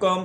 .com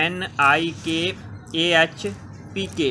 NIKAH PK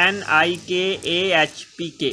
NIKAH PK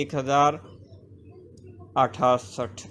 1068،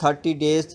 30 days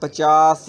50